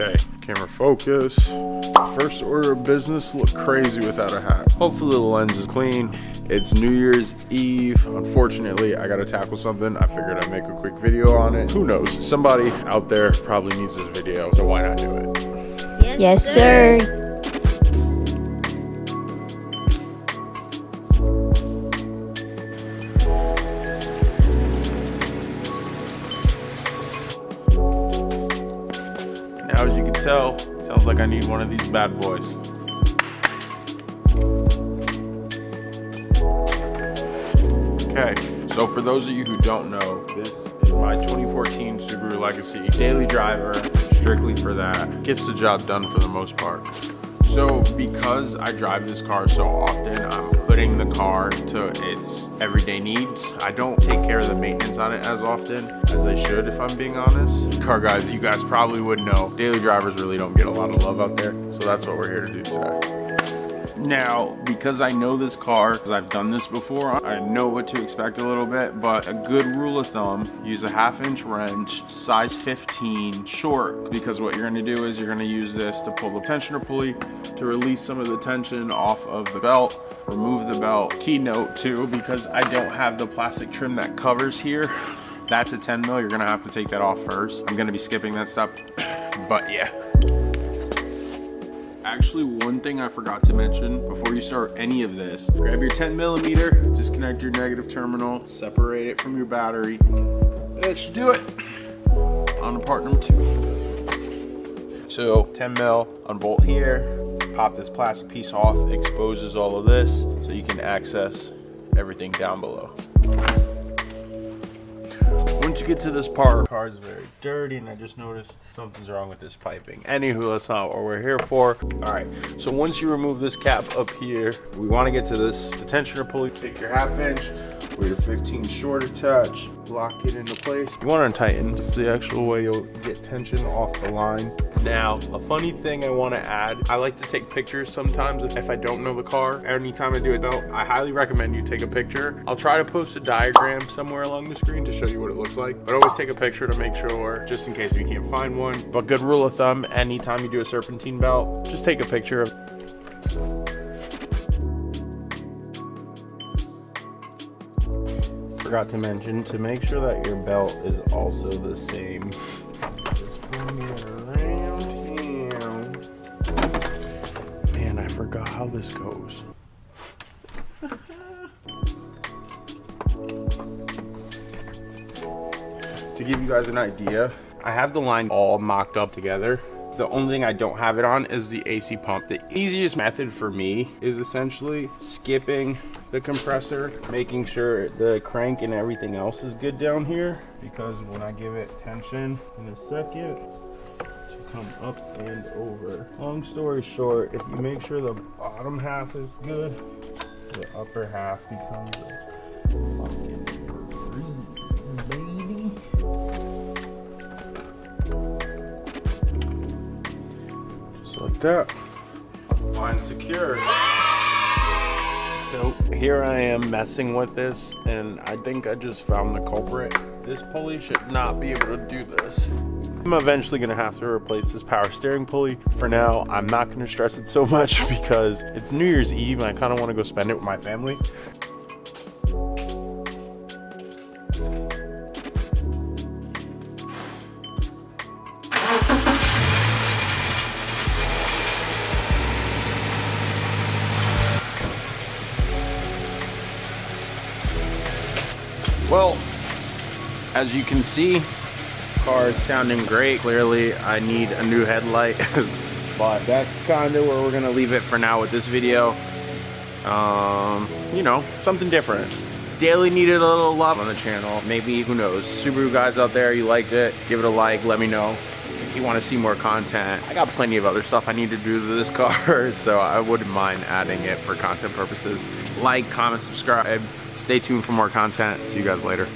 Okay, camera focus. First order of business, look crazy without a hat. Hopefully the lens is clean. It's New Year's Eve. Unfortunately, I gotta tackle something. I figured I'd make a quick video on it. Who knows? Somebody out there probably needs this video, so why not do it? Yes, sir. Now, as you can tell, sounds like I need one of these bad boys. Okay, so for those of you who don't know, this is my 2014 Subaru Legacy. Daily driver, strictly for that. Gets the job done for the most part. So because I drive this car so often, I'm putting the car to its everyday needs. I don't take care of the maintenance on it as often as I should, if I'm being honest. Car guys, you guys probably would know, daily drivers really don't get a lot of love out there. So that's what we're here to do today. Now, because I know this car, because I've done this before, I know what to expect a little bit, but a good rule of thumb, use a 1/2-inch wrench, size 15, short, because what you're gonna do is you're gonna use this to pull the tensioner pulley to release some of the tension off of the belt, remove the belt. Keynote too, because I don't have the plastic trim that covers here, that's a 10 mil, you're gonna have to take that off first. I'm gonna be skipping that step, but yeah. Actually, one thing I forgot to mention before you start any of this, grab your 10mm, disconnect your negative terminal, separate it from your battery. That should do it on to part number 2. So 10 mil, unbolt here, pop this plastic piece off, exposes all of this so you can access everything down below. Once you get to this part, the car is very dirty and I just noticed something's wrong with this piping. Anywho, that's not what we're here for. All right, so once you remove this cap up here, we want to get to this, the tensioner pulley. Take your 1/2-inch with your 15 short attach, lock it into place. You want to tighten, it's the actual way you'll get tension off the line. Now, a funny thing I want to add, I like to take pictures sometimes if I don't know the car. Anytime I do it though, I highly recommend you take a picture. I'll try to post a diagram somewhere along the screen to show you what it looks like, but always take a picture to make sure, just in case you can't find one. But good rule of thumb, anytime you do a serpentine belt, just take a picture of. Forgot to mention, to make sure that your belt is also the same. Just bring it around here. Man, I forgot how this goes. To give you guys an idea, I have the line all mocked up together. The only thing I don't have it on is the AC pump. The easiest method for me is essentially skipping the compressor, making sure the crank and everything else is good down here, because when I give it tension in a second, to come up and over. Long story short, if you make sure the bottom half is good, the upper half becomes a fucking breeze, baby. Just like that. Line secure. So here I am messing with this, and I think I just found the culprit. This pulley should not be able to do this. I'm eventually gonna have to replace this power steering pulley. For now, I'm not gonna stress it so much because it's New Year's Eve and I kinda wanna go spend it with my family. Well, as you can see, car is sounding great. Clearly, I need a new headlight, but that's kind of where we're gonna leave it for now with this video. You know, something different. Daily needed a little love on the channel. Maybe, who knows, Subaru guys out there, you liked it, give it a like, let me know. If you want to see more content, I got plenty of other stuff I need to do to this car, so I wouldn't mind adding it for content purposes. Like, comment, subscribe. Stay tuned for more content. See you guys later.